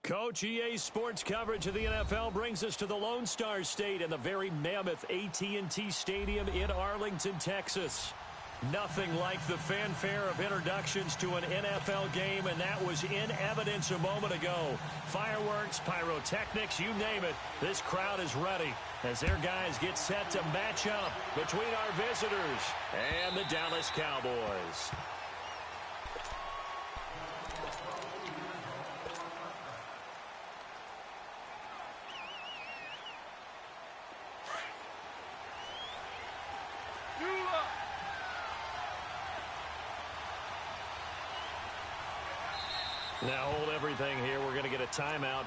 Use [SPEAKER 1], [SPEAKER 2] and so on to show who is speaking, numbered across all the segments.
[SPEAKER 1] Coach, EA Sports coverage of the NFL brings us to the Lone Star State and the very mammoth AT&T Stadium in Arlington, Texas. Nothing like the fanfare of introductions to an NFL game, and that was in evidence a moment ago. Fireworks, pyrotechnics, you name it, this crowd is ready as their guys get set to match up between our visitors and the Dallas Cowboys. Now hold everything here. We're going to get a timeout.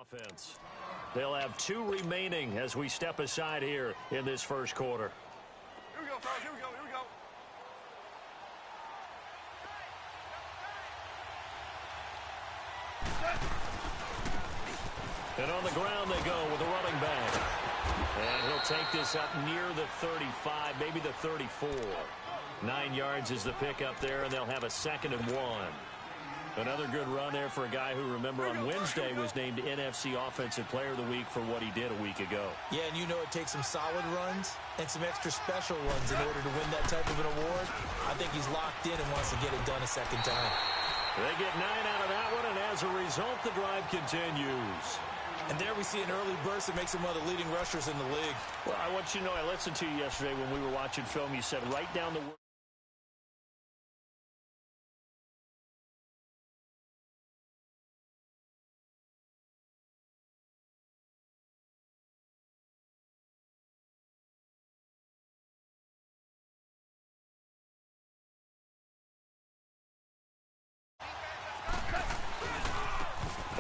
[SPEAKER 1] Offense. They'll have 2 remaining as we step aside here in this first quarter.
[SPEAKER 2] Here we go, fellas. Here we go. Here we go.
[SPEAKER 1] And on the ground they go with a running back. And he'll take this up near the 35, maybe the 34. 9 yards is the pickup there, and they'll have a 2nd and 1. Another good run there for a guy who, remember, on Wednesday was named NFC Offensive Player of the Week for what he did a week ago.
[SPEAKER 3] Yeah, and you know it takes some solid runs and some extra special runs in order to win that type of an award. I think he's locked in and wants to get it done a second time.
[SPEAKER 1] They get 9 out of that one, and as a result, the drive continues.
[SPEAKER 3] And there we see an early burst that makes him one of the leading rushers in the league.
[SPEAKER 1] Well, I want you to know, I listened to you yesterday when we were watching film. You said right down the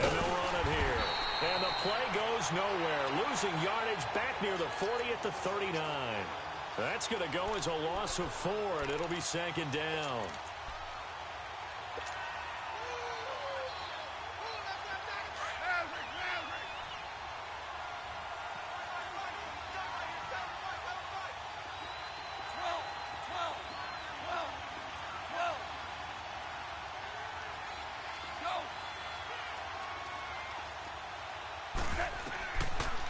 [SPEAKER 1] and they'll run it here. And the play goes nowhere. Losing yardage back near the 40 at the 39. That's going to go as a loss of 4, and it'll be 2nd down.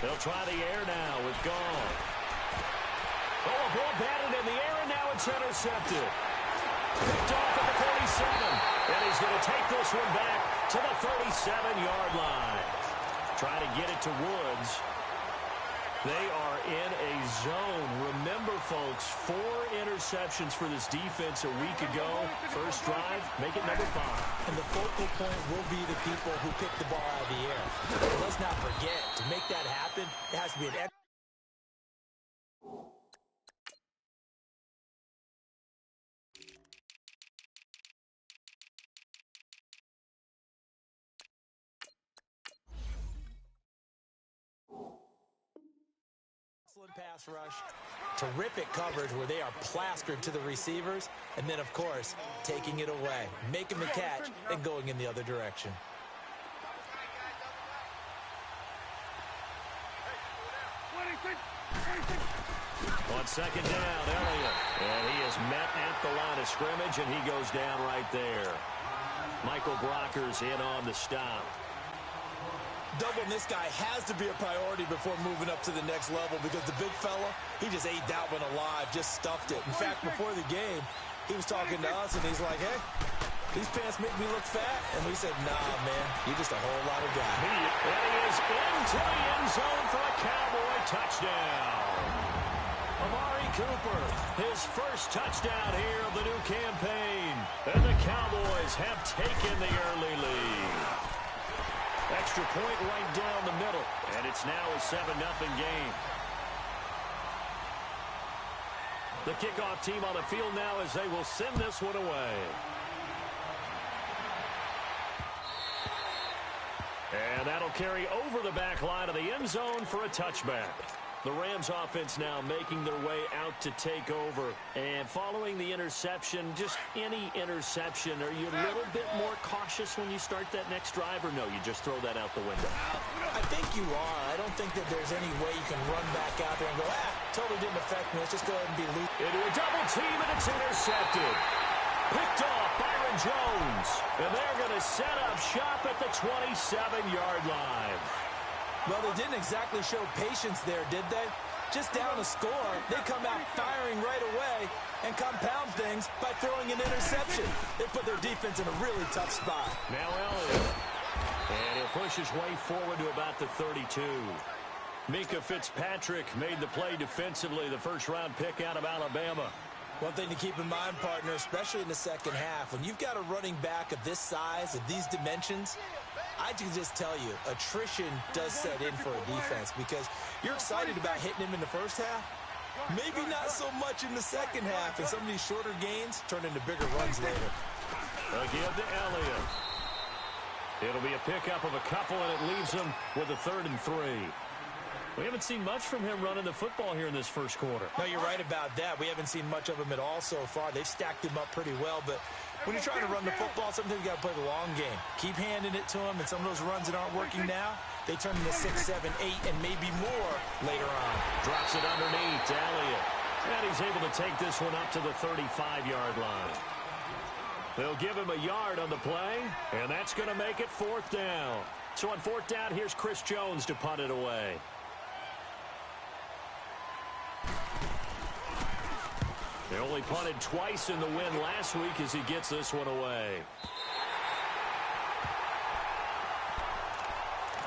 [SPEAKER 1] They'll try the air now with Goff. Oh, a ball batted in the air, and now it's intercepted. Picked off at the 47. And he's going to take this one back to the 37-yard line. Trying to get it to Woods. They are in a zone. Remember, folks, 4 interceptions for this defense a week ago. First drive, make it number 5.
[SPEAKER 3] And the focal point will be the people who pick the ball out of the air. But let's not forget, to make that happen, it has to be an excellent pass rush, terrific coverage where they are plastered to the receivers, and then, of course, taking it away, making the catch, and going in the other direction.
[SPEAKER 1] On second down, Elliott. And he is met at the line of scrimmage, and he goes down right there. Michael Brocker's in on the stop.
[SPEAKER 3] Doubling this guy has to be a priority before moving up to the next level because the big fella, he just ate that one alive, just stuffed it. In fact, before the game, he was talking to us, and he's like, hey, these pants make me look fat. And we said, nah, man, you're just a whole lot of guy.
[SPEAKER 1] And he is into the end zone for a Cowboy touchdown. Amari Cooper, his first touchdown here of the new campaign. And the Cowboys have taken the early lead. Extra point right down the middle, and it's now a 7-0 game. The kickoff team on the field now as they will send this one away. And that'll carry over the back line of the end zone for a touchback. The Rams offense now making their way out to take over. And following the interception, just any interception, are you a little bit more cautious when you start that next drive, or no, you just throw that out the window?
[SPEAKER 3] I think you are. I don't think that there's any way you can run back out there and go, totally didn't affect me. Let's just go ahead and be loose.
[SPEAKER 1] Into a double team, and it's intercepted. Picked off Byron Jones. And they're going to set up shop at the 27-yard line.
[SPEAKER 3] Well, they didn't exactly show patience there, did they? Just down a score, they come out firing right away and compound things by throwing an interception. They put their defense in a really tough spot.
[SPEAKER 1] Now Elliott. And he'll push his way forward to about the 32. Mika Fitzpatrick made the play defensively, the first-round pick out of Alabama.
[SPEAKER 3] One thing to keep in mind, partner, especially in the second half, when you've got a running back of this size, of these dimensions, I can just tell you, attrition does set in for a defense because you're excited about hitting him in the first half. Maybe not so much in the second half, and some of these shorter gains turn into bigger runs later.
[SPEAKER 1] Again to Elliott. It'll be a pickup of a couple, and it leaves him with a 3rd and 3. We haven't seen much from him running the football here in this first quarter.
[SPEAKER 3] No, you're right about that. We haven't seen much of him at all so far. They've stacked him up pretty well, but when you're trying to run the football, sometimes you got to play the long game. Keep handing it to him, and some of those runs that aren't working now, they turn into 6, 7, 8, and maybe more later on.
[SPEAKER 1] Drops it underneath to Elliott. And he's able to take this one up to the 35-yard line. They'll give him a yard on the play, and that's going to make it 4th down. So on 4th down, here's Chris Jones to punt it away. They only punted twice in the win last week as he gets this one away.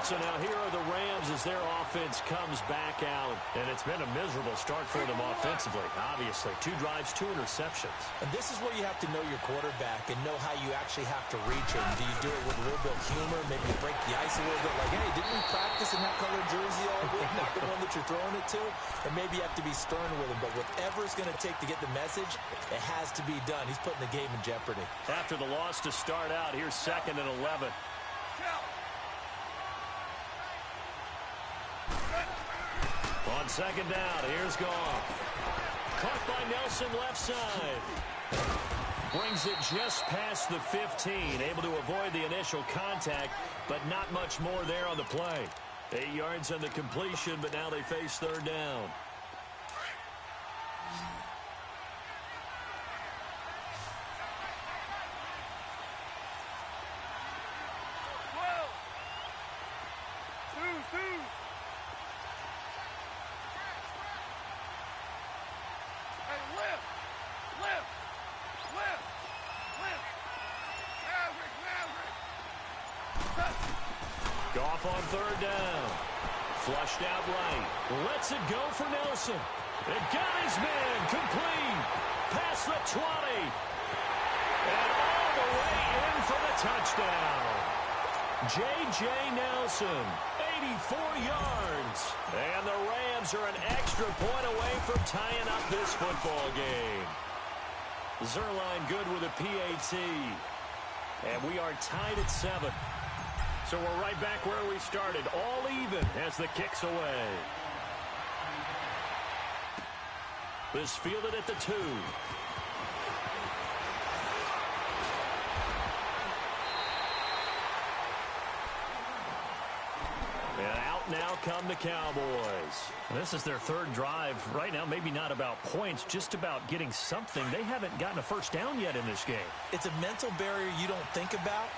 [SPEAKER 1] So now here are the Rams as their offense comes back out. And it's been a miserable start for them offensively, obviously. 2 drives, 2 interceptions.
[SPEAKER 3] And this is where you have to know your quarterback and know how you actually have to reach him. Do you do it with a little bit of humor, maybe you break the ice a little bit, like, hey, didn't we practice in that colored jersey all week, not the one that you're throwing it to? And maybe you have to be stern with him. But whatever it's going to take to get the message, it has to be done. He's putting the game in jeopardy.
[SPEAKER 1] After the loss to start out, here's 2nd and 11. On second down, here's Goff. Caught by Nelson left side. Brings it just past the 15. Able to avoid the initial contact, but not much more there on the play. 8 yards on the completion, but now they face 3rd down. Goff on third down. Flushed out right. Lets it go for Nelson. It got his man complete. Past the 20. And all the way in for the touchdown. J.J. Nelson, 84 yards. And the Rams are an extra point away from tying up this football game. Zerline good with a PAT. And we are tied at 7. So we're right back where we started, all even as the kick's away. This fielded at the 2. And out now come the Cowboys.
[SPEAKER 4] This is their third drive. Right now, maybe not about points, just about getting something. They haven't gotten a first down yet in this game.
[SPEAKER 3] It's a mental barrier you don't think about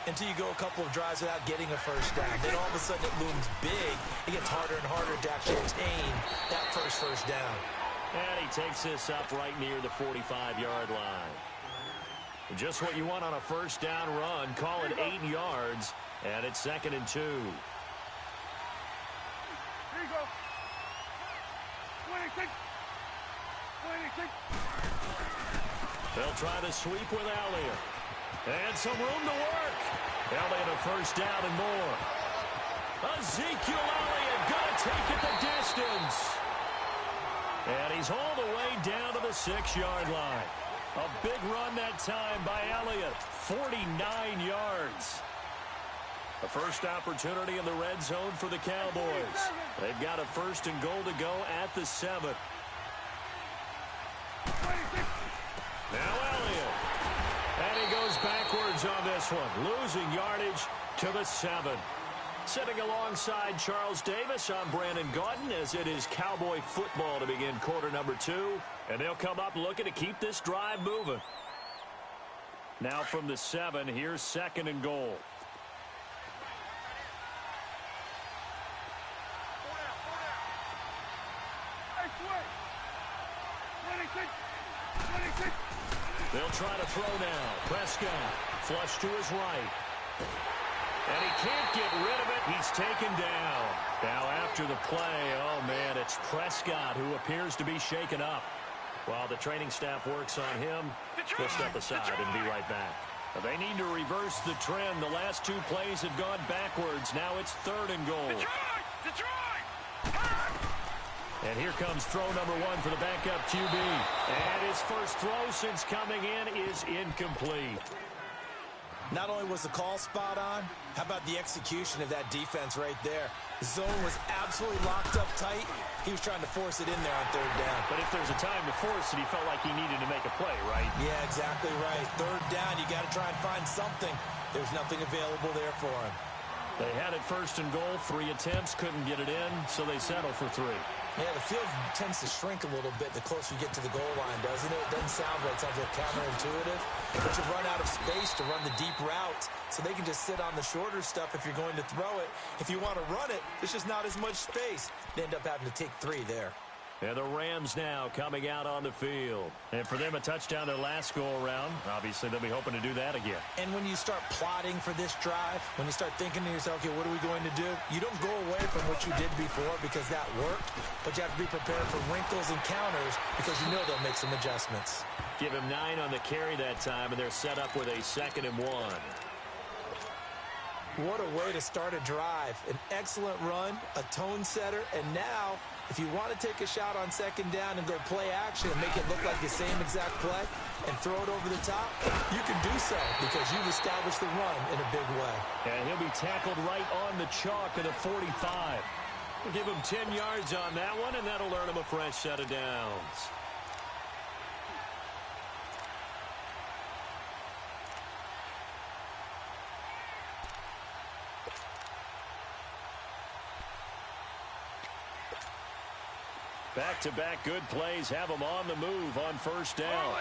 [SPEAKER 3] until you go a couple of drives without getting a first down. Then all of a sudden it looms big. It gets harder and harder to actually attain that first down.
[SPEAKER 1] And he takes this up right near the 45-yard line. Just what you want on a first down run. Call it 8 yards, and it's 2nd and 2.
[SPEAKER 2] Here you go. 26. 26.
[SPEAKER 1] They'll try to sweep with Elliott. And some room to work. Elliott a first down and more. Ezekiel Elliott gonna take it the distance. And he's all the way down to the 6-yard line. A big run that time by Elliott. 49 yards. The first opportunity in the red zone for the Cowboys. They've got a 1st and goal to go at the 7. Now Elliott. And he goes backwards on this one. Losing yardage to the 7. Sitting alongside Charles Davis, I'm Brandon Gaudin as it is Cowboy football to begin quarter number 2. And they'll come up looking to keep this drive moving. Now from the 7, here's 2nd and goal. They'll try to throw now. Prescott, flush to his right. And he can't get rid of it. He's taken down. Now after the play, oh man, it's Prescott who appears to be shaken up. While the training staff works on him, we'll step aside and be right back. They need to reverse the trend. The last 2 plays have gone backwards. Now it's 3rd and goal. And here comes throw number 1 for the backup QB. And his first throw since coming in is incomplete.
[SPEAKER 3] Not only was the call spot on, how about the execution of that defense right there? The zone was absolutely locked up tight. He was trying to force it in there on 3rd down.
[SPEAKER 1] But if there's a time to force it, he felt like he needed to make a play, right?
[SPEAKER 3] Yeah, exactly right. 3rd down, you got to try and find something. There's nothing available there for him.
[SPEAKER 1] They had it 1st and goal, 3 attempts, couldn't get it in, so they settle for 3.
[SPEAKER 3] Yeah, the field tends to shrink a little bit the closer you get to the goal line, doesn't it? It doesn't sound right. It sounds like counterintuitive. But you run out of space to run the deep routes, so they can just sit on the shorter stuff if you're going to throw it. If you want to run it, there's just not as much space. They end up having to take 3 there.
[SPEAKER 1] And the Rams now coming out on the field. And for them, a touchdown their last go-around. Obviously, they'll be hoping to do that again.
[SPEAKER 3] And when you start plotting for this drive, when you start thinking to yourself, okay, what are we going to do? You don't go away from what you did before because that worked, but you have to be prepared for wrinkles and counters because you know they'll make some adjustments.
[SPEAKER 1] Give him 9 on the carry that time, and they're set up with a 2nd and 1.
[SPEAKER 3] What a way to start a drive. An excellent run, a tone setter, and now if you want to take a shot on 2nd down and go play action and make it look like the same exact play and throw it over the top, you can do so because you've established the run in a big way.
[SPEAKER 1] And he'll be tackled right on the chalk at the 45. We'll give him 10 yards on that one, and that'll earn him a fresh set of downs. Back-to-back good plays have them on the move on 1st down.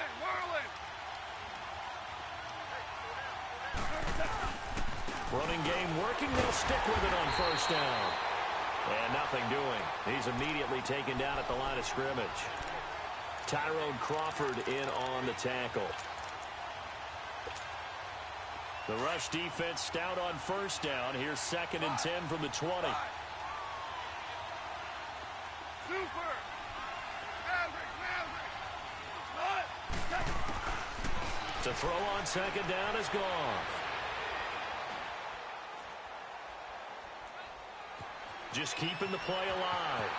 [SPEAKER 1] Running game working. They'll stick with it on 1st down. And nothing doing. He's immediately taken down at the line of scrimmage. Tyrone Crawford in on the tackle. The rush defense stout on first down. Here's 2nd and 10 from the 20.
[SPEAKER 2] Super.
[SPEAKER 1] To throw on 2nd down is gone. Just keeping the play alive.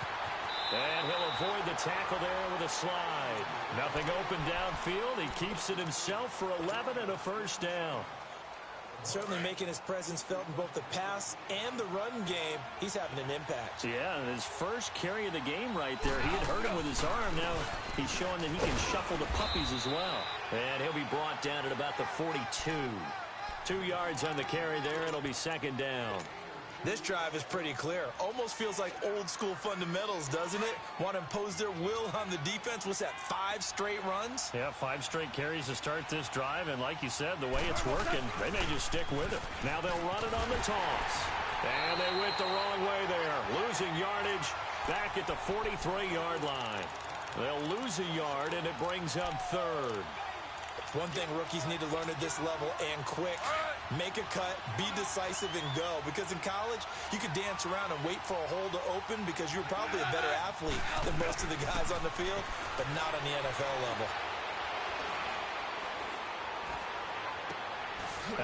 [SPEAKER 1] And he'll avoid the tackle there with a slide. Nothing open downfield. He keeps it himself for 11 and a first down.
[SPEAKER 3] Certainly making his presence felt in both the pass and the run game. He's having an impact.
[SPEAKER 4] Yeah, his first carry of the game right there. He had hurt him with his arm. Now he's showing that he can shuffle the puppies as well.
[SPEAKER 1] And he'll be brought down at about the 42. 2 yards on the carry there. It'll be 2nd down.
[SPEAKER 3] This drive is pretty clear. Almost feels like old school fundamentals, doesn't it? Want to impose their will on the defense. What's that, 5 straight runs?
[SPEAKER 4] Yeah, 5 straight carries to start this drive. And like you said, the way it's working, they may just stick with it.
[SPEAKER 1] Now they'll run it on the toss. And they went the wrong way there. Losing yardage back at the 43-yard line. They'll lose a yard, and it brings up 3rd.
[SPEAKER 3] One thing rookies need to learn at this level, and quick. Make a cut, be decisive, and go. Because in college, you could dance around and wait for a hole to open because you're probably a better athlete than most of the guys on the field, but not on the NFL level.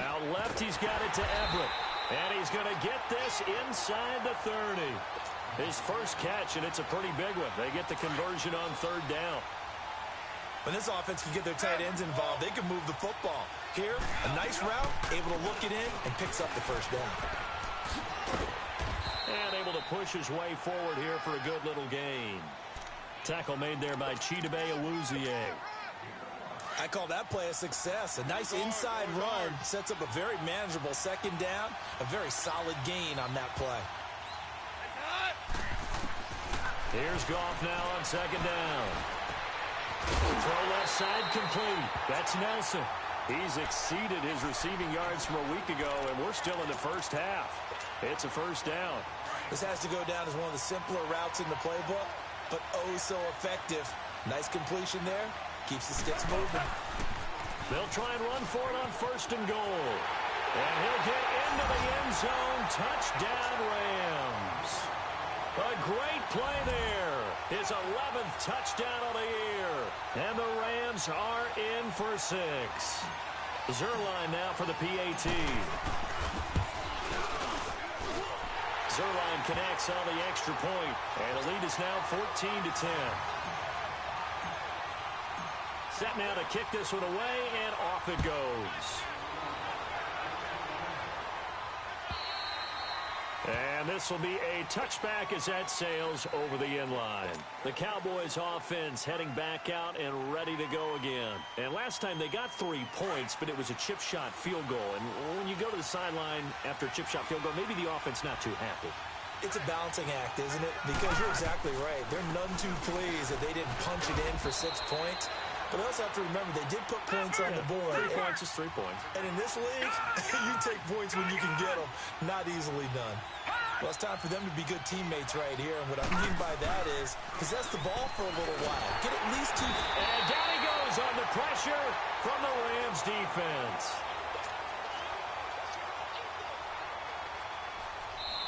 [SPEAKER 1] Out left, he's got it to Everett. And he's going to get this inside the 30. His first catch, and it's a pretty big one. They get the conversion on 3rd down.
[SPEAKER 3] When this offense can get their tight ends involved, they can move the football. Here, a nice route, able to look it in, and picks up the first down.
[SPEAKER 1] And able to push his way forward here for a good little gain. Tackle made there by Chidobe Awuzie.
[SPEAKER 3] I call that play a success. A nice inside run sets up a very manageable 2nd down. A very solid gain on that play.
[SPEAKER 1] Here's Goff now on 2nd down. Throw left side complete. That's Nelson. He's exceeded his receiving yards from a week ago, and we're still in the first half. It's a first down.
[SPEAKER 3] This has to go down as one of the simpler routes in the playbook, but oh so effective. Nice completion there. Keeps the sticks moving.
[SPEAKER 1] They'll try and run for it on 1st and goal. And he'll get into the end zone. Touchdown, Rams. A great play there. His 11th touchdown of the year. And the Rams are in for 6. Zerline now for the PAT. Zerline connects on the extra point. And the lead is now 14-10. Set now to kick this one away, and off it goes. And this will be a touchback as that sails over the end line. The Cowboys offense heading back out and ready to go again. And last time they got 3 points, but it was a chip shot field goal. And when you go to the sideline after a chip shot field goal, maybe the offense not too happy.
[SPEAKER 3] It's a balancing act, isn't it? Because you're exactly right. They're none too pleased that they didn't punch it in for 6 points. But also have to remember they did put points on the board.
[SPEAKER 1] 3 points is 3 points.
[SPEAKER 3] And in this league, you take points when you can get them. Not easily done. Well, it's time for them to be good teammates right here. And what I mean by that is possess the ball for a little while. Get at least 2.
[SPEAKER 1] And down he goes on the pressure from the Rams defense.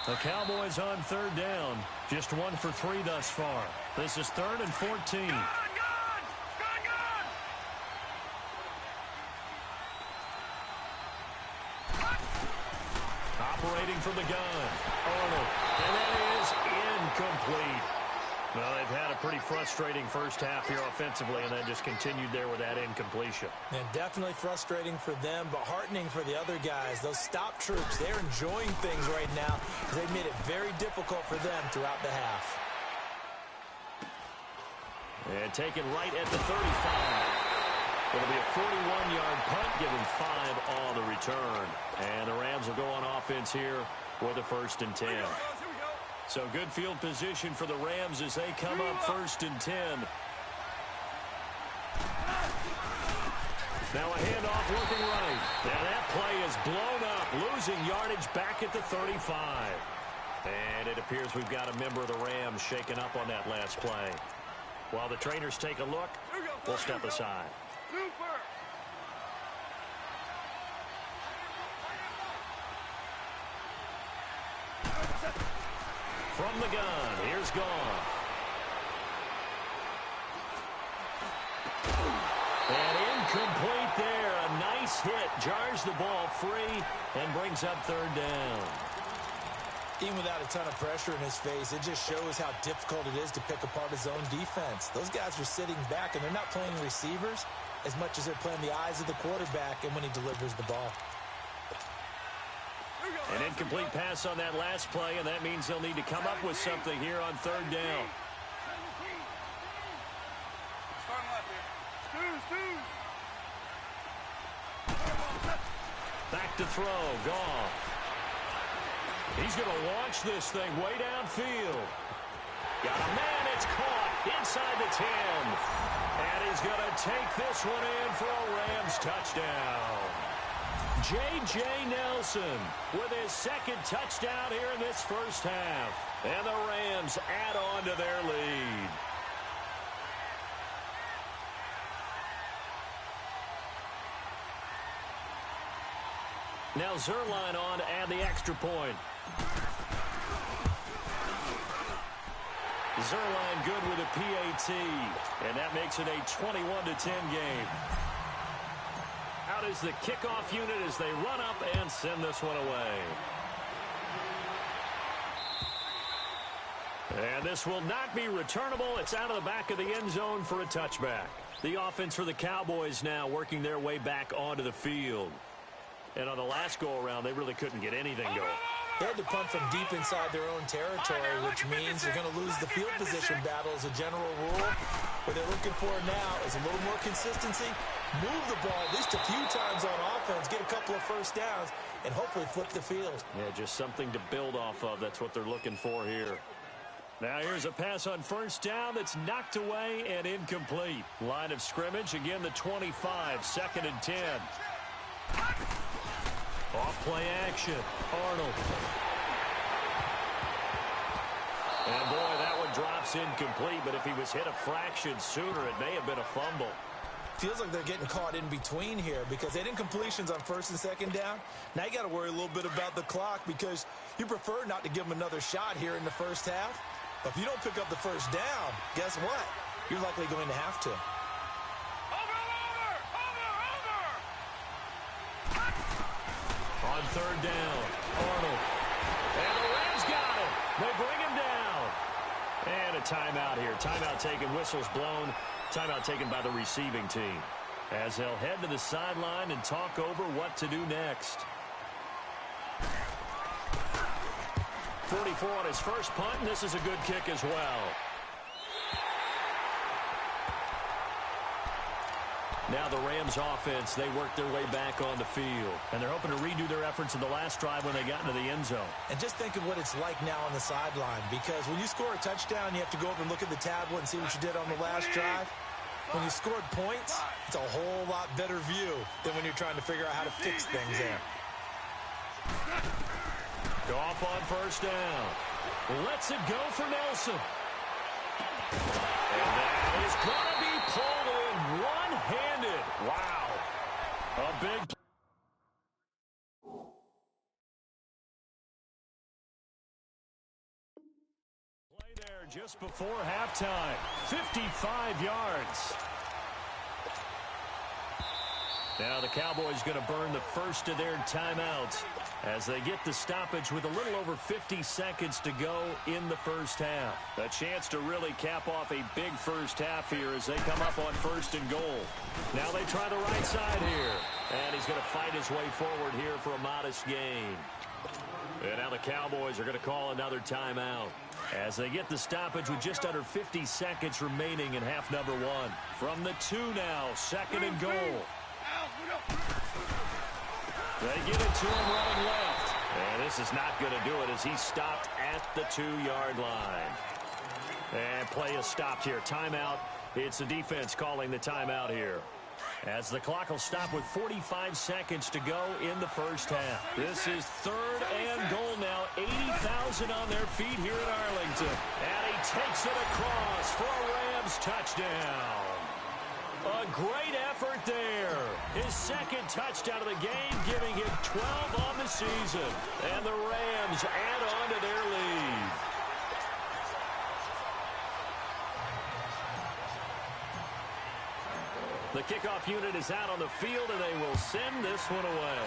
[SPEAKER 1] The Cowboys on 3rd down. Just 1 for 3 thus far. This is 3rd and 14. Operating from the gun. Arnold. And that is incomplete. Well, they've had a pretty frustrating first half here offensively, and then just continued there with that incompletion.
[SPEAKER 3] And definitely frustrating for them, but heartening for the other guys. Those stop troops, they're enjoying things right now because they've made it very difficult for them throughout the half.
[SPEAKER 1] And taken right at the 35. It'll be a 41-yard punt, giving 5 on the return. And the Rams will go on offense here with a 1st and 10. So good field position for the Rams as they come up 1st and 10. Now a handoff looking right. Now that play is blown up, losing yardage back at the 35. And it appears we've got a member of the Rams shaken up on that last play. While the trainers take a look, we'll step aside. From the gun, here's Goff. And incomplete there. A nice hit. Jars the ball free and brings up third down.
[SPEAKER 3] Even without a ton of pressure in his face, it just shows how difficult it is to pick apart his own defense. Those guys are sitting back, and they're not playing receivers as much as they're playing the eyes of the quarterback and when he delivers the ball.
[SPEAKER 1] An incomplete pass on that last play, and that means they'll need to come up with something here on third down. Back to throw, Goff. He's going to launch this thing way downfield. Got a man, it's caught inside the 10. And he's going to take this one in for a Rams touchdown. J.J. Nelson with his second touchdown here in this first half. And the Rams add on to their lead. Now Zerline on to add the extra point. Zerline good with a PAT, and that makes it a 21-10 game. Out is the kickoff unit as they run up and send this one away. And this will not be returnable. It's out of the back of the end zone for a touchback. The offense for the Cowboys now working their way back onto the field. And on the last go-around, they really couldn't get anything going.
[SPEAKER 3] They had to punt from deep inside their own territory, which means they're going to lose the field position battle as a general rule. What they're looking for now is a little more consistency, move the ball at least a few times on offense, get a couple of first downs, and hopefully flip the field.
[SPEAKER 1] Yeah, just something to build off of. That's what they're looking for here. Now here's a pass on first down that's knocked away and incomplete. Line of scrimmage, again the 25, 2nd and 10. Off-play action. Arnold. And boy, that one drops incomplete, but if he was hit a fraction sooner, it may have been a fumble.
[SPEAKER 3] Feels like they're getting caught in between here because they had incompletions on first and second down. Now you got to worry a little bit about the clock because you prefer not to give them another shot here in the first half. But if you don't pick up the first down, guess what? You're likely going to have to.
[SPEAKER 1] On third down, Arnold. And the Rams got him. They bring him down. And a timeout here. Timeout taken, whistles blown. Timeout taken by the receiving team. As they'll head to the sideline and talk over what to do next. 44 on his first punt, and this is a good kick as well. Now the Rams offense, they work their way back on the field. And they're hoping to redo their efforts in the last drive when they got into the end zone. And just think of what it's like now on the sideline. Because when you score a touchdown, you have to go over and look at the tablet and see what you did on the last drive. When you scored points, it's a whole lot better view than when you're trying to figure out how to fix things there. Goff on first down. Lets it go for Nelson. And that is going to be pulled in one-handed. Wow. A big play there just before halftime. 55 yards. Now the Cowboys going to burn the first of their timeouts as they get the stoppage with a little over 50 seconds to go in the first half. A chance to really cap off a big first half here as they come up on first and goal. Now they try the right side here. And he's going to fight his way forward here for a modest gain. And now the Cowboys are going to call another timeout as they get the stoppage with just under 50 seconds remaining in half number one. From the 2 now, 2nd and goal. They get it to him running left. And this is not going to do it as he stopped at the 2-yard line. And play is stopped here. Timeout. It's the defense calling the timeout here. As the clock will stop with 45 seconds to go in the first half. This is 3rd and goal now. 80,000 on their feet here in Arlington. And he takes it across for a Rams touchdown. A great effort there. His second touchdown of the game, giving him 12 on the season. And the Rams add on to their lead. The kickoff unit is out on the field, and they will send this one away.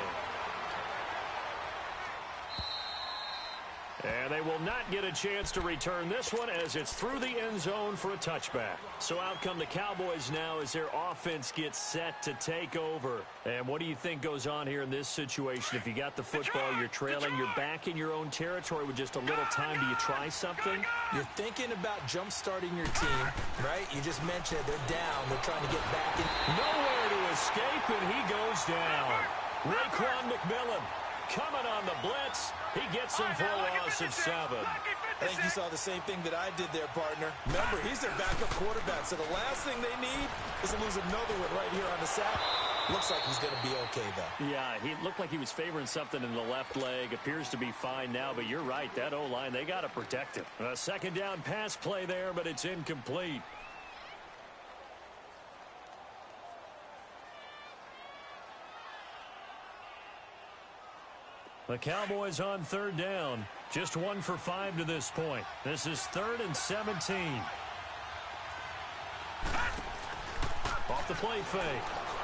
[SPEAKER 1] And they will not get a chance to return this one as it's through the end zone for a touchback. So out come the Cowboys now as their offense gets set to take over. And what do you think goes on here in this situation? If you got the football, you're trailing, you're back in your own territory with just a little time. Do you try something?
[SPEAKER 3] You're thinking about jump-starting your team, right? You just mentioned it. They're down. They're trying to get back in.
[SPEAKER 1] Nowhere to escape, and he goes down. Raekwon McMillan coming on the blitz. He gets him for a loss of 7.
[SPEAKER 3] I think you saw the same thing that I did there, partner. Remember, he's their backup quarterback, so the last thing they need is to lose another one right here on the sack. Looks like he's going to be okay, though.
[SPEAKER 1] Yeah, he looked like he was favoring something in the left leg. Appears to be fine now, but you're right. That O-line, they got to protect him. A second down pass play there, but it's incomplete. The Cowboys on third down. Just 1 for 5 to this point. This is 3rd and 17. Off the play fake.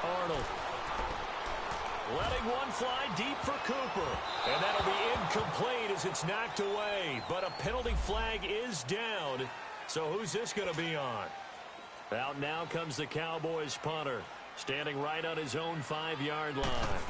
[SPEAKER 1] Arnold. Letting one fly deep for Cooper. And that'll be incomplete as it's knocked away. But a penalty flag is down. So who's this going to be on? Out now comes the Cowboys punter. Standing right on his own 5-yard line.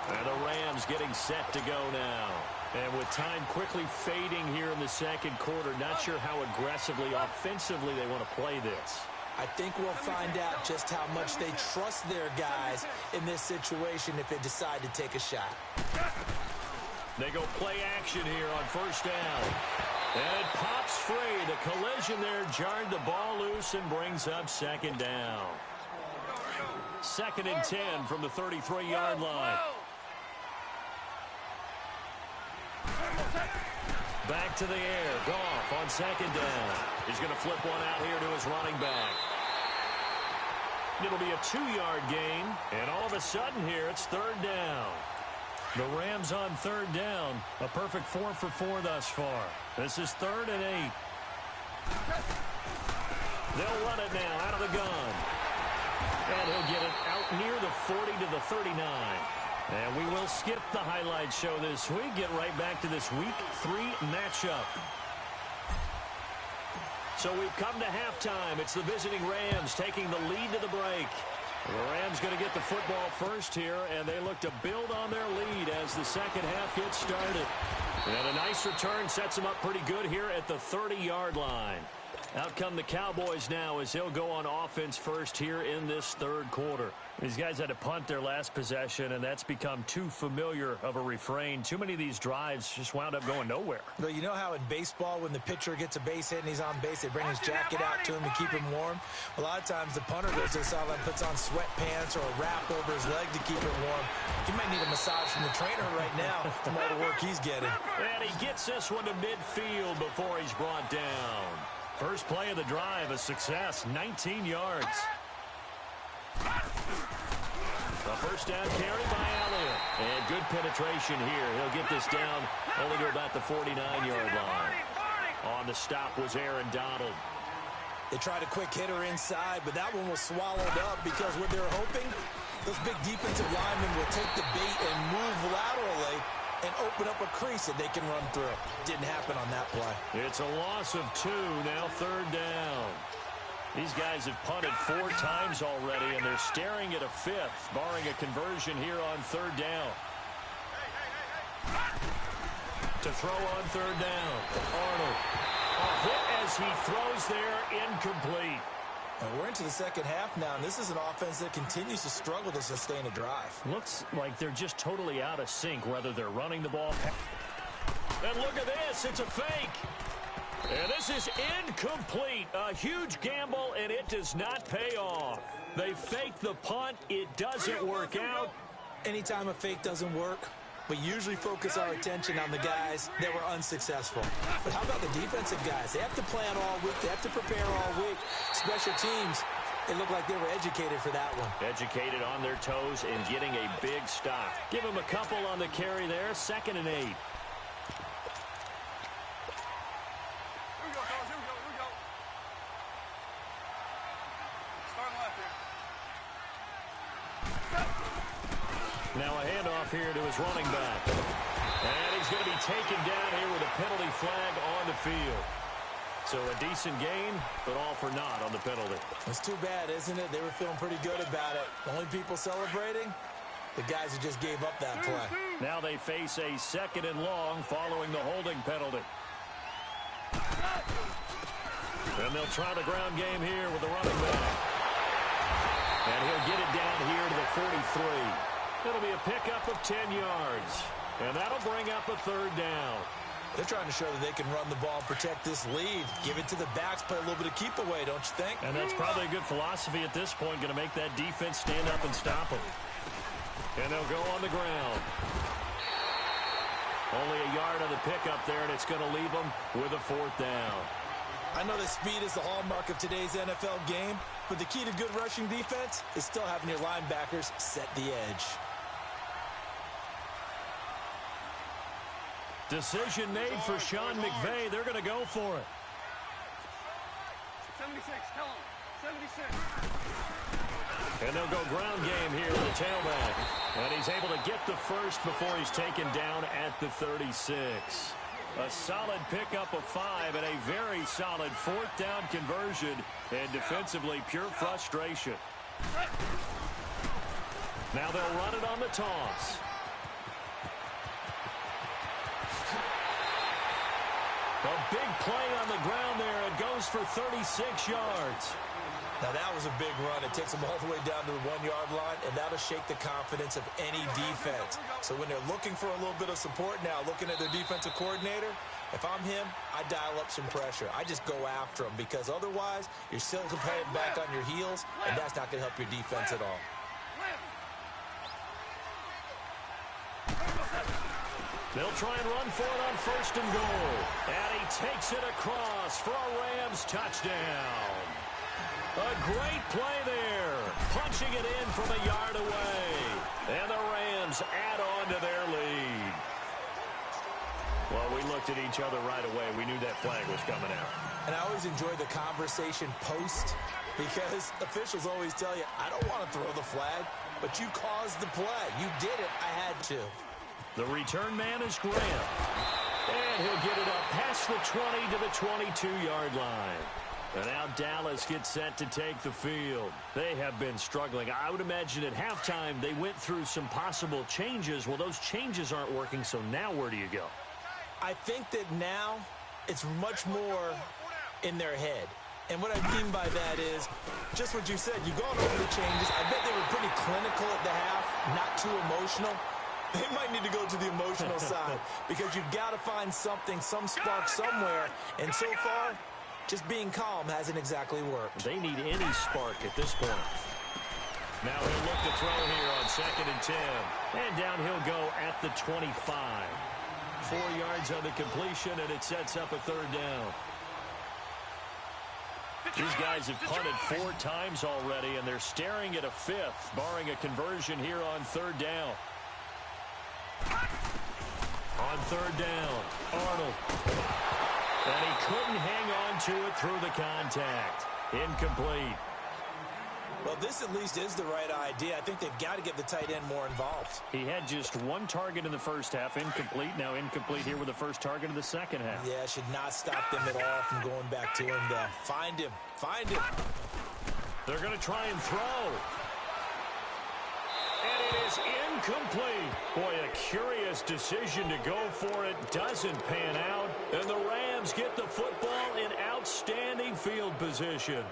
[SPEAKER 1] And the Rams getting set to go now. And with time quickly fading here in the second quarter, not sure how aggressively, offensively they want to play this.
[SPEAKER 3] I think we'll find out just how much they trust their guys in this situation if they decide to take a shot.
[SPEAKER 1] They go play action here on first down. And it pops free. The collision there jarred the ball loose and brings up second down. 2nd and 10 from the 33-yard line. Back to the air. Goff on second down. He's going to flip one out here to his running back. It'll be a 2-yard gain. And all of a sudden here, it's 3rd down. The Rams on 3rd down. A perfect 4 for 4 thus far. This is 3rd and 8. They'll run it now out of the gun. And he'll get it out near the 40 to the 39. And we will skip the highlight show this week. Get right back to this Week 3 matchup. So we've come to halftime. It's the visiting Rams taking the lead to the break. The Rams going to get the football first here, and they look to build on their lead as the second half gets started. And a nice return sets them up pretty good here at the 30-yard line. Out come the Cowboys now as they'll go on offense first here in this 3rd quarter. These guys had to punt their last possession, and that's become too familiar of a refrain. Too many of these drives just wound up going nowhere.
[SPEAKER 3] Well, you know how in baseball when the pitcher gets a base hit and he's on base, they bring his jacket out to him to keep him warm? A lot of times the punter goes to the sideline, puts on sweatpants or a wrap over his leg to keep it warm. He might need a massage from the trainer right now from all the work he's getting.
[SPEAKER 1] And he gets this one to midfield before he's brought down. First play of the drive, a success, 19 yards. A first down carry by Elliott. And good penetration here. He'll get this down only to about the 49-yard line. On the stop was Aaron Donald.
[SPEAKER 3] They tried a quick hitter inside, but that one was swallowed up because what they're hoping, those big defensive linemen will take the bait and move laterally and open up a crease that they can run through. Didn't happen on that play.
[SPEAKER 1] It's a loss of 2, now 3rd down. These guys have punted 4 times already, and they're staring at a 5th, barring a conversion here on 3rd down. To throw on 3rd down, Arnold. A hit as he throws there, incomplete.
[SPEAKER 3] And we're into the second half now, and this is an offense that continues to struggle to sustain a drive.
[SPEAKER 1] Looks like they're just totally out of sync, whether they're running the ball. And look at this, it's a fake. And this is incomplete. A huge gamble, and it does not pay off. They fake the punt. It doesn't work out.
[SPEAKER 3] Anytime a fake doesn't work, we usually focus our attention on the guys that were unsuccessful. But how about the defensive guys? They have to plan all week. They have to prepare all week. Special teams, it looked like they were educated for that one.
[SPEAKER 1] Educated on their toes and getting a big stop. Give them a couple on the carry there. 2nd and 8. Now a handoff here to his running back. And he's going to be taken down here with a penalty flag on the field. So a decent gain, but all for naught on the penalty.
[SPEAKER 3] It's too bad, isn't it? They were feeling pretty good about it. The only people celebrating, the guys who just gave up that play.
[SPEAKER 1] Now they face a 2nd and long following the holding penalty. And they'll try the ground game here with the running back. And he'll get it down here to the 43. It'll be a pickup of 10 yards. And that'll bring up a 3rd down.
[SPEAKER 3] They're trying to show that they can run the ball and protect this lead. Give it to the backs, play a little bit of keep away, don't you think?
[SPEAKER 1] And that's probably a good philosophy at this point, going to make that defense stand up and stop them. And they'll go on the ground. Only a yard on the pickup there, and it's going to leave them with a 4th down.
[SPEAKER 3] I know that speed is the hallmark of today's NFL game, but the key to good rushing defense is still having your linebackers set the edge.
[SPEAKER 1] Decision made for Sean McVay. They're going to go for it.
[SPEAKER 2] 76, tell him. 76.
[SPEAKER 1] And they'll go ground game here with the tailback. And he's able to get the first before he's taken down at the 36. A solid pickup of 5 and a very solid 4th down conversion. And defensively, pure frustration. Now they'll run it on the toss. A big play on the ground there. It goes for 36 yards.
[SPEAKER 3] Now that was a big run. It takes them all the way down to the 1-yard line, and that'll shake the confidence of any defense. So when they're looking for a little bit of support now, looking at their defensive coordinator, if I'm him, I dial up some pressure. I just go after them because otherwise you're still playing back on your heels, and that's not going to help your defense at all.
[SPEAKER 1] They'll try and run for it on 1st and goal. And he takes it across for a Rams touchdown. A great play there. Punching it in from a yard away. And the Rams add on to their lead. Well, we looked at each other right away. We knew that flag was coming out.
[SPEAKER 3] And I always enjoy the conversation post because officials always tell you, I don't want to throw the flag, but you caused the play. You did it. I had to.
[SPEAKER 1] The return man is Graham. And he'll get it up past the 20 to the 22-yard line. And now Dallas gets set to take the field. They have been struggling. I would imagine at halftime they went through some possible changes. Well, those changes aren't working, so now where do you go?
[SPEAKER 3] I think that now it's much more in their head. And what I mean by that is just what you said. You've gone over the changes. I bet they were pretty clinical at the half, not too emotional. They might need to go to the emotional side because you've got to find something, some spark somewhere. And so far, just being calm hasn't exactly worked.
[SPEAKER 1] They need any spark at this point. Now he'll look to throw here on 2nd and 10. And down he'll go at the 25. 4 yards on the completion, and it sets up a 3rd down. These guys have punted 4 times already, and they're staring at a 5th, barring a conversion here on 3rd down. On 3rd down, Arnold. And he couldn't hang on to it through the contact. Incomplete.
[SPEAKER 3] Well, this at least is the right idea. I think they've got to get the tight end more involved.
[SPEAKER 1] He had just 1 target in the first half, incomplete. Now incomplete here with the first target of the second half.
[SPEAKER 3] Yeah, should not stop them at all from going back to him, though. Find him. Find him.
[SPEAKER 1] They're going to try and throw. And it is incomplete. Boy, a curious decision to go for it. Doesn't pan out. And the Rams get the football in outstanding field position.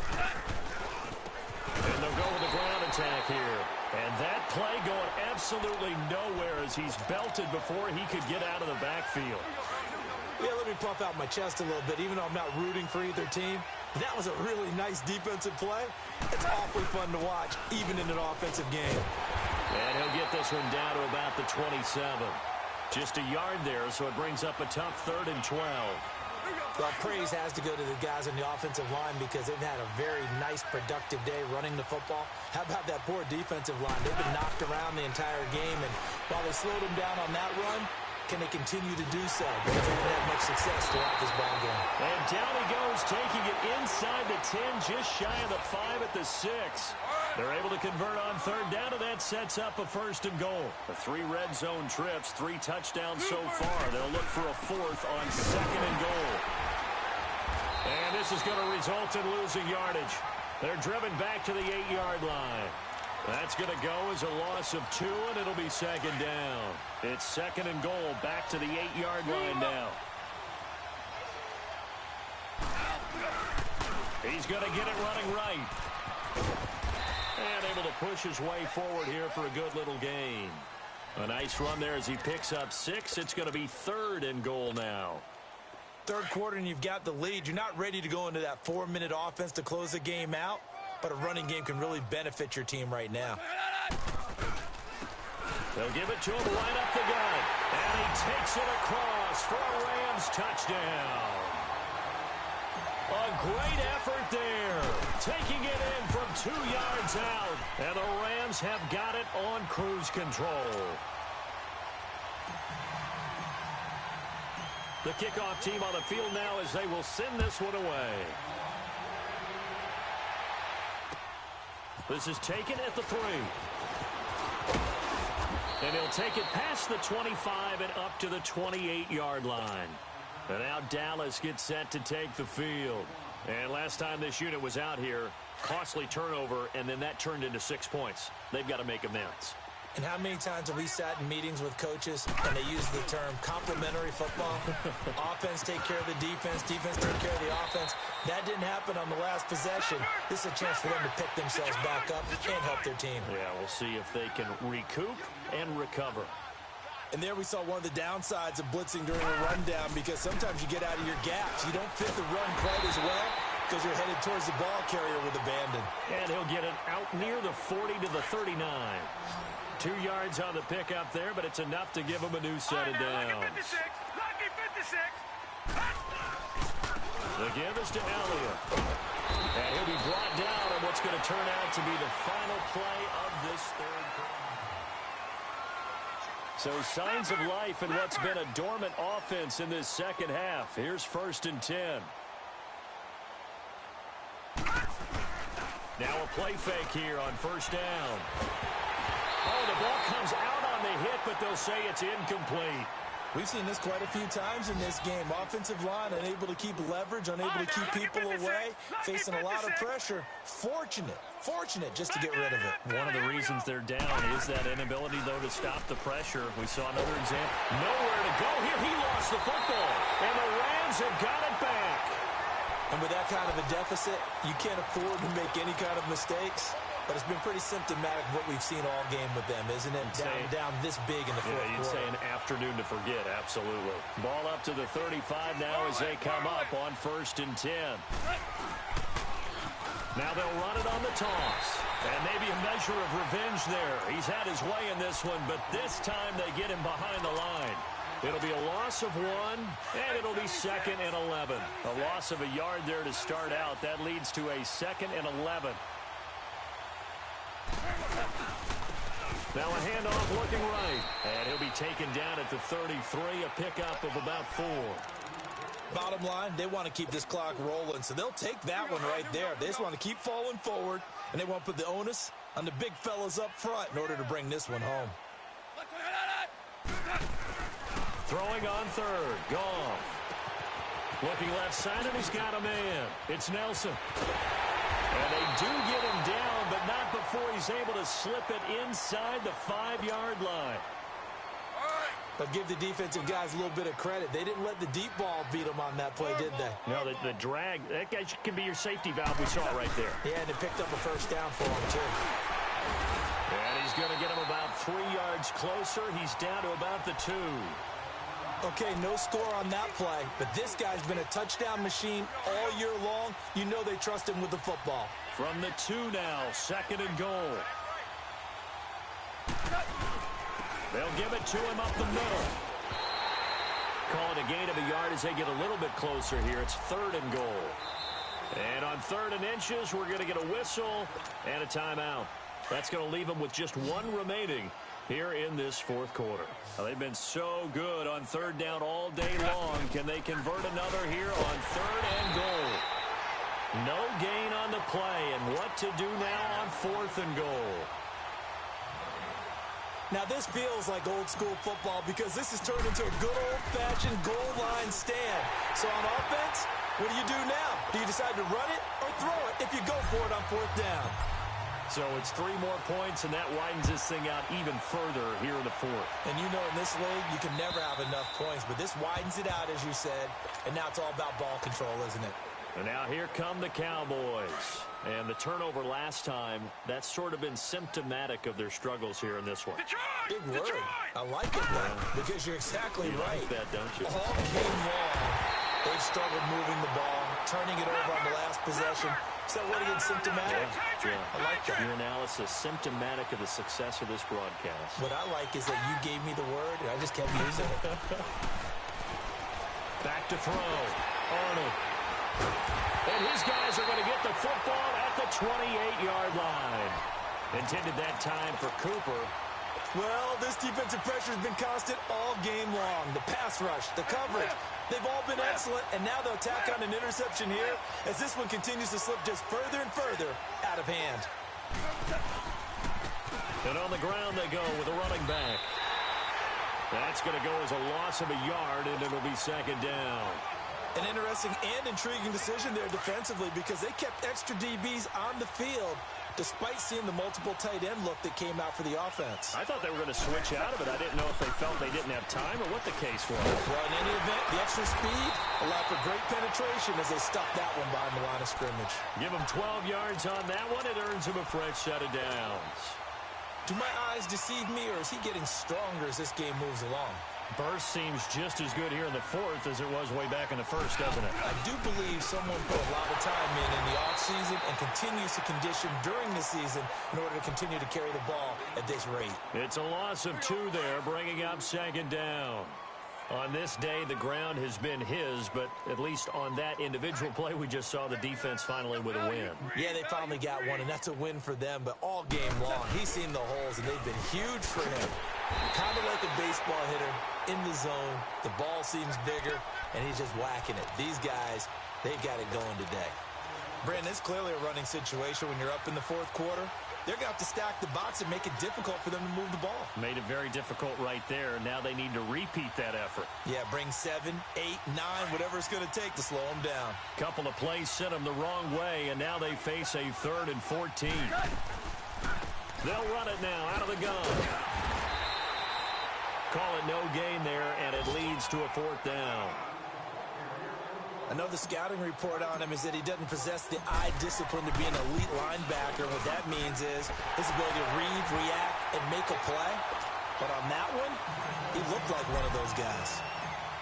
[SPEAKER 1] And they'll go with a ground attack here. And that play going absolutely nowhere as he's belted before he could get out of the backfield.
[SPEAKER 3] Yeah, let me puff out my chest a little bit, even though I'm not rooting for either team. That was a really nice defensive play. It's awfully fun to watch, even in an offensive game.
[SPEAKER 1] And he'll get this one down to about the 27. Just a yard there, so it brings up a tough 3rd and 12.
[SPEAKER 3] Well, praise has to go to the guys on the offensive line because they've had a very nice, productive day running the football. How about that poor defensive line? They've been knocked around the entire game, and while they slowed them down on that run, Can they continue to do so? Because they haven't had much success throughout this ball game.
[SPEAKER 1] And down he goes, taking it inside the 10, just shy of the 5 at the 6. They're able to convert on third down, and that sets up a 1st and goal. The 3 red zone trips, 3 touchdowns so far. They'll look for a 4th on 2nd and goal. And this is going to result in losing yardage. They're driven back to the 8-yard line. That's going to go as a loss of 2, and it'll be 2nd down. It's 2nd and goal, back to the 8-yard line now. He's going to get it running right. And able to push his way forward here for a good little gain. A nice run there as he picks up 6. It's going to be 3rd and goal now.
[SPEAKER 3] Third quarter and you've got the lead. You're not ready to go into that 4-minute offense to close the game out, but a running game can really benefit your team right now.
[SPEAKER 1] They'll give it to him right up the gut. And he takes it across for a Rams touchdown. A great effort there. Taking it in from 2 yards out. And the Rams have got it on cruise control. The kickoff team on the field now as they will send this one away. This is taken at the 3. And he'll take it past the 25 and up to the 28-yard line. And now Dallas gets set to take the field. And last time this unit was out here, costly turnover, and then that turned into 6 points. They've got to make amends.
[SPEAKER 3] And how many times have we sat in meetings with coaches and they use the term complementary football? Offense take care of the defense, defense take care of the offense. That didn't happen on the last possession. This is a chance for them to pick themselves back up and help their team.
[SPEAKER 1] Yeah, we'll see if they can recoup and recover.
[SPEAKER 3] And there we saw one of the downsides of blitzing during a rundown, because sometimes you get out of your gaps. You don't fit the run quite as well because you're headed towards the ball carrier with abandon.
[SPEAKER 1] And he'll get it out near the 40 to the 39. 2 yards on the pickup there, but it's enough to give him a new set of downs.
[SPEAKER 2] Lucky 56.
[SPEAKER 1] The give is to Elliott. And he'll be brought down on what's going to turn out to be the final play of this third quarter. So signs of life in what's been a dormant offense in this second half. Here's 1st and 10. Now a play fake here on 1st down. Oh, the ball comes out on the hit, but they'll say it's incomplete.
[SPEAKER 3] We've seen this quite a few times in this game. Offensive line unable to keep leverage, unable to keep people away, facing a lot of pressure. Fortunate just to get rid of it.
[SPEAKER 1] One of the reasons they're down is that inability, though, to stop the pressure. We saw another example. Nowhere to go here. He lost the football, and the Rams have got it back.
[SPEAKER 3] And with that kind of a deficit, you can't afford to make any kind of mistakes. But it's been pretty symptomatic of what we've seen all game with them, isn't it? Down this big in the fourth quarter.
[SPEAKER 1] You'd say an afternoon to forget, absolutely. Ball up to the 35 now as they come up on 1st and 10. Now they'll run it on the toss. And maybe a measure of revenge there. He's had his way in this one, but this time they get him behind the line. It'll be a loss of 1, and it'll be 2nd and 11. A loss of a yard there to start out. That leads to a 2nd and 11. Now a handoff looking right. And he'll be taken down at the 33, a pickup of about 4.
[SPEAKER 3] Bottom line, they want to keep this clock rolling, so they'll take that one right there. They just want to keep falling forward, and they want to put the onus on the big fellas up front in order to bring this one home.
[SPEAKER 1] Throwing on 3rd. Goff. Looking left side, and he's got a man. It's Nelson. And they do get him down, but not before he's able to slip it inside the 5-yard line.
[SPEAKER 3] But give the defensive guys a little bit of credit. They didn't let the deep ball beat them on that play, did they?
[SPEAKER 1] No, the drag, that guy can be your safety valve. We saw it right there.
[SPEAKER 3] Yeah, and it picked up a 1st down for him, too.
[SPEAKER 1] And he's going to get him about 3 yards closer. He's down to about the 2.
[SPEAKER 3] Okay, no score on that play, but this guy's been a touchdown machine all year long. You know they trust him with the football.
[SPEAKER 1] From the 2 now, 2nd and goal. They'll give it to him up the middle. Call it a gain of a yard as they get a little bit closer here. It's 3rd and goal. And on 3rd and inches, we're going to get a whistle and a timeout. That's going to leave them with just 1 remaining here in this fourth quarter. Well, they've been so good on third down all day long. Can they convert another here on third and goal? No gain on the play, and what to do now on fourth and goal?
[SPEAKER 3] Now, this feels like old-school football because this has turned into a good old-fashioned goal line stand. So on offense, what do you do now? Do you decide to run it or throw it if you go for it on fourth down?
[SPEAKER 1] So it's 3 more points, and that widens this thing out even further here in the fourth.
[SPEAKER 3] And you know in this league, you can never have enough points, but this widens it out, as you said, and now it's all about ball control, isn't it?
[SPEAKER 1] And now here come the Cowboys. And the turnover last time, that's sort of been symptomatic of their struggles here in this one.
[SPEAKER 2] Detroit!
[SPEAKER 3] Big word.
[SPEAKER 2] Detroit!
[SPEAKER 3] I like it, though, because you're exactly right.
[SPEAKER 1] Like that, don't you?
[SPEAKER 3] All game long, they've struggled moving the ball, turning it over on the last possession. So what are you symptomatic?
[SPEAKER 1] Yeah.
[SPEAKER 3] I like that.
[SPEAKER 1] Your analysis, symptomatic of the success of this broadcast.
[SPEAKER 3] What I like is that you gave me the word, and I just kept using it.
[SPEAKER 1] Back to throw. Arnold. And his guys are going to get the football at the 28-yard line. Intended that time for Cooper.
[SPEAKER 3] Well, this defensive pressure has been constant all game long. The pass rush, the coverage, they've all been excellent, and now they'll tack on an interception here as this one continues to slip just further and further out of hand.
[SPEAKER 1] And on the ground they go with a running back. That's going to go as a loss of a yard, and it'll be second down.
[SPEAKER 3] An interesting and intriguing decision there defensively because they kept extra DBs on the field despite seeing the multiple tight end look that came out for the offense.
[SPEAKER 1] I thought they were going to switch out of it. I didn't know if they felt they didn't have time or what the case was.
[SPEAKER 3] Well, in any event, the extra speed allowed for great penetration as they stuffed that one behind the line of scrimmage.
[SPEAKER 1] Give them 12 yards on that one. It earns him a fresh set of downs.
[SPEAKER 3] Do my eyes deceive me, or is he getting stronger as this game moves along?
[SPEAKER 1] Burst seems just as good here in the fourth as it was way back in the first, doesn't it?
[SPEAKER 3] I do believe someone put a lot of time in the offseason and continues to condition during the season in order to continue to carry the ball at this rate.
[SPEAKER 1] It's a loss of 2 there, bringing up second down. On this day, the ground has been his, but at least on that individual play, we just saw the defense finally with a win.
[SPEAKER 3] Yeah, they finally got one, and that's a win for them, but all game long, he's seen the holes, and they've been huge for him. Kind of like a baseball hitter in the zone. The ball seems bigger, and he's just whacking it. These guys, they've got it going today. Brandon, it's clearly a running situation when you're up in the fourth quarter. They're going to have to stack the box and make it difficult for them to move the ball.
[SPEAKER 1] Made it very difficult right there. Now they need to repeat that effort.
[SPEAKER 3] Yeah, bring 7, 8, 9, whatever it's going to take to slow them down.
[SPEAKER 1] Couple of plays sent them the wrong way, and now they face a 3rd and 14. They'll run it now out of the gun. Call it no gain there, and it leads to a 4th down.
[SPEAKER 3] I know the scouting report on him is that he doesn't possess the eye discipline to be an elite linebacker. What that means is his ability to read, react, and make a play. But on that one, he looked like one of those guys.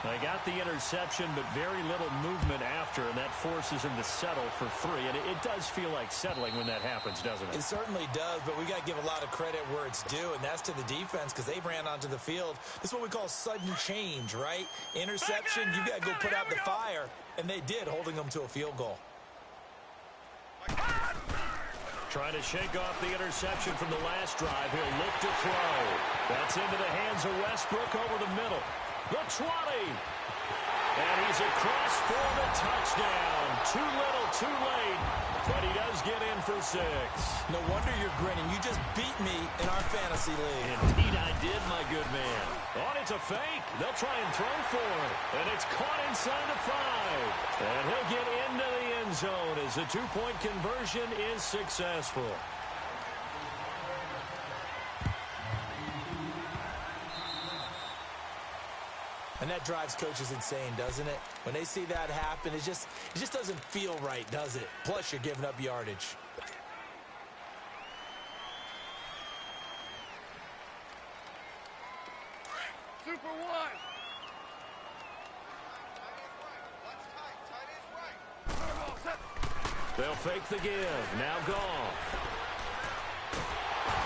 [SPEAKER 1] They got the interception, but very little movement after, and that forces him to settle for 3. And it does feel like settling when that happens, doesn't it?
[SPEAKER 3] It certainly does, but we got to give a lot of credit where it's due, and that's to the defense because they ran onto the field. This is what we call sudden change, right? Interception, you got to go put out the fire, and they did, holding them to a field goal.
[SPEAKER 1] Trying to shake off the interception from the last drive. He'll look to throw. That's into the hands of Westbrook over the middle. The 20. And he's across for the touchdown. Too little, too late. But he does get in for 6.
[SPEAKER 3] No wonder you're grinning. You just beat me in our fantasy league.
[SPEAKER 1] Indeed I did, my good man. Oh, it's a fake. They'll try and throw for it. And it's caught inside the 5. And he'll get into the end zone as the 2-point conversion is successful.
[SPEAKER 3] And that drives coaches insane, doesn't it? When they see that happen, it just doesn't feel right, does it? Plus, you're giving up yardage.
[SPEAKER 2] Super one.
[SPEAKER 1] They'll fake the give. Now gone.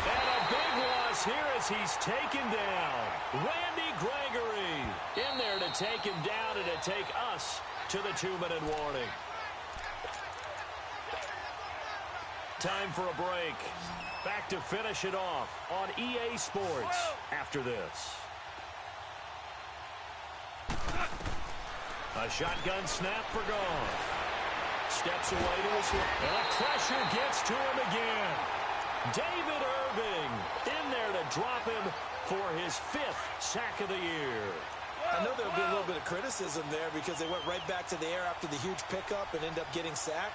[SPEAKER 1] And a big loss here as he's taken down. Randy Gregory in there to take him down and to take us to the 2-minute warning. Time for a break. Back to finish it off on EA Sports after this. A shotgun snap for Goff. Steps away to his left. And the pressure gets to him again. David Irving in there to drop him for his 5th sack of the year.
[SPEAKER 3] I know there'll be a little bit of criticism there because they went right back to the air after the huge pickup and end up getting sacked.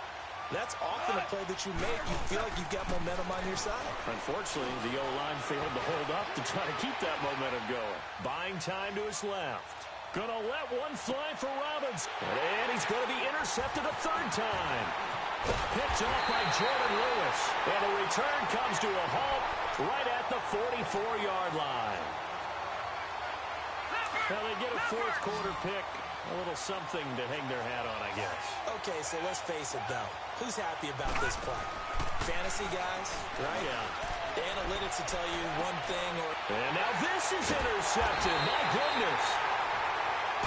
[SPEAKER 3] That's often a play that you make. You feel like you've got momentum on your side.
[SPEAKER 1] Unfortunately, the O-line failed to hold up to try to keep that momentum going. Buying time to his left. Gonna let one fly for Robbins. And he's going to be intercepted a 3rd time. Picked off by Jordan Lewis. And the return comes to a halt right at the 44-yard line. Now they get a 4th quarter pick. A little something to hang their hat on, I guess.
[SPEAKER 3] Okay, so let's face it, though. Who's happy about this play? Fantasy guys, right?
[SPEAKER 1] Yeah.
[SPEAKER 3] The analytics will tell you one thing or...
[SPEAKER 1] And now this is intercepted. My goodness.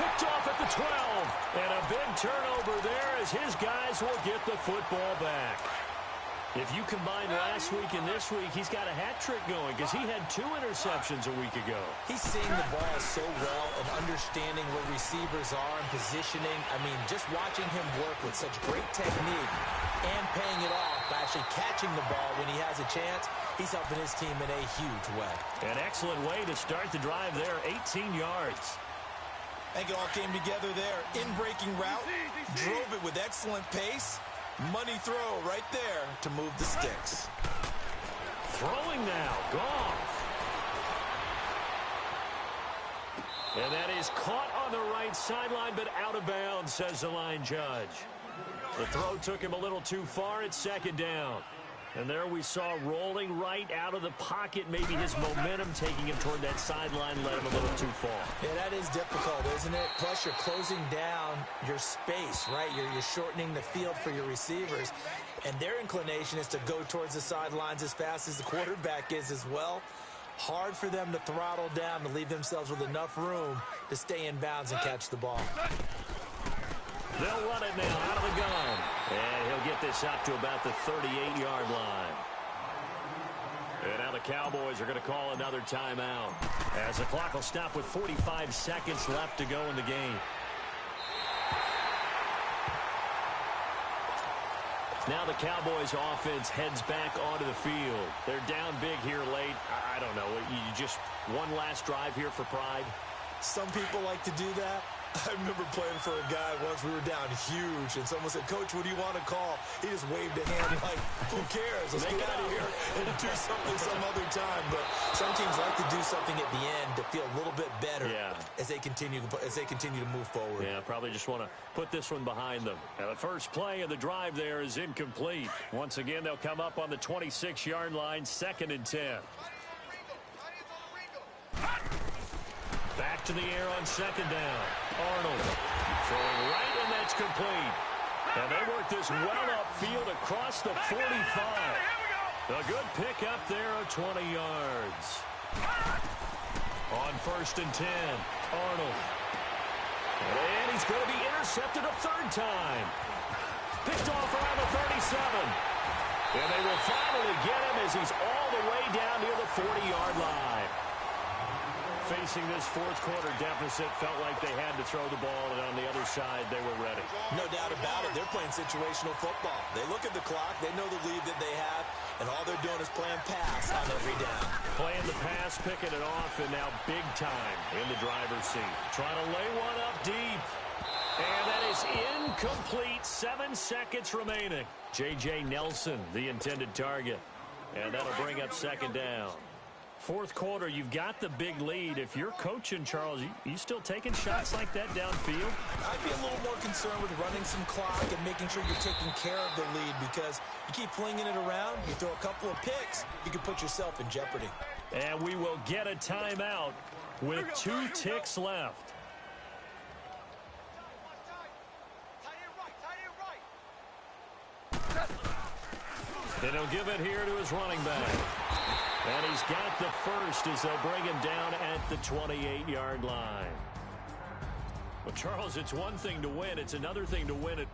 [SPEAKER 1] Picked off at the 12. And a big turnover there as his guys will get the football back. If you combine last week and this week, he's got a hat trick going because he had 2 interceptions a week ago.
[SPEAKER 3] He's seeing the ball so well and understanding where receivers are and positioning. I mean, just watching him work with such great technique and paying it off by actually catching the ball when he has a chance, he's helping his team in a huge way.
[SPEAKER 1] An excellent way to start the drive there, 18 yards.
[SPEAKER 3] I think it all came together there. In-breaking route, drove it with excellent pace. Money throw right there to move the sticks.
[SPEAKER 1] Throwing now, Goff. And that is caught on the right sideline, but out of bounds, says the line judge. The throw took him a little too far. It's 2nd down. And there we saw rolling right out of the pocket. Maybe his momentum taking him toward that sideline led him a little too far.
[SPEAKER 3] Yeah, that is difficult, isn't it? Plus, you're closing down your space, right? You're shortening the field for your receivers. And their inclination is to go towards the sidelines as fast as the quarterback is as well. Hard for them to throttle down to leave themselves with enough room to stay in bounds and catch the ball.
[SPEAKER 1] They'll run it now out of the gun. And he'll get this up to about the 38-yard line. And now the Cowboys are going to call another timeout as the clock will stop with 45 seconds left to go in the game. Now the Cowboys offense heads back onto the field. They're down big here late. I don't know. You just one last drive here for pride?
[SPEAKER 3] Some people like to do that. I remember playing for a guy once. We were down huge, and someone said, "Coach, what do you want to call?" He just waved a hand like, "Who cares? Let's get out of here and do something some other time." But some teams like to do something at the end to feel a little bit better as they continue to move forward.
[SPEAKER 1] Yeah, probably just want to put this one behind them. Now, the first play of the drive there is incomplete. Once again, they'll come up on the 26-yard line, 2nd and 10. Back to the air on 2nd down. Arnold throwing right, and that's complete. And they work this well upfield across the 45. A good pickup there of 20 yards. On 1st and 10, Arnold. And he's going to be intercepted a 3rd time. Picked off around the 37. And they will finally get him as he's all the way down near the 40-yard line. Facing this 4th quarter deficit, felt like they had to throw the ball, and on the other side, they were ready.
[SPEAKER 3] No doubt about it. They're playing situational football. They look at the clock. They know the lead that they have, and all they're doing is playing pass on every down.
[SPEAKER 1] Playing the pass, picking it off, and now big time in the driver's seat. Trying to lay one up deep. And that is incomplete. 7 seconds remaining. J.J. Nelson, the intended target. And that'll bring up 2nd down. 4th quarter, you've got the big lead. If you're coaching, Charles, you still taking shots like that downfield?
[SPEAKER 3] I'd be a little more concerned with running some clock and making sure you're taking care of the lead, because you keep flinging it around, you throw a couple of picks, you can put yourself in jeopardy.
[SPEAKER 1] And we will get a timeout with 2 ticks left. And he'll give it here to his running back. And he's got the first as they'll bring him down at the 28-yard line. Well, Charles, it's one thing to win. It's another thing to win it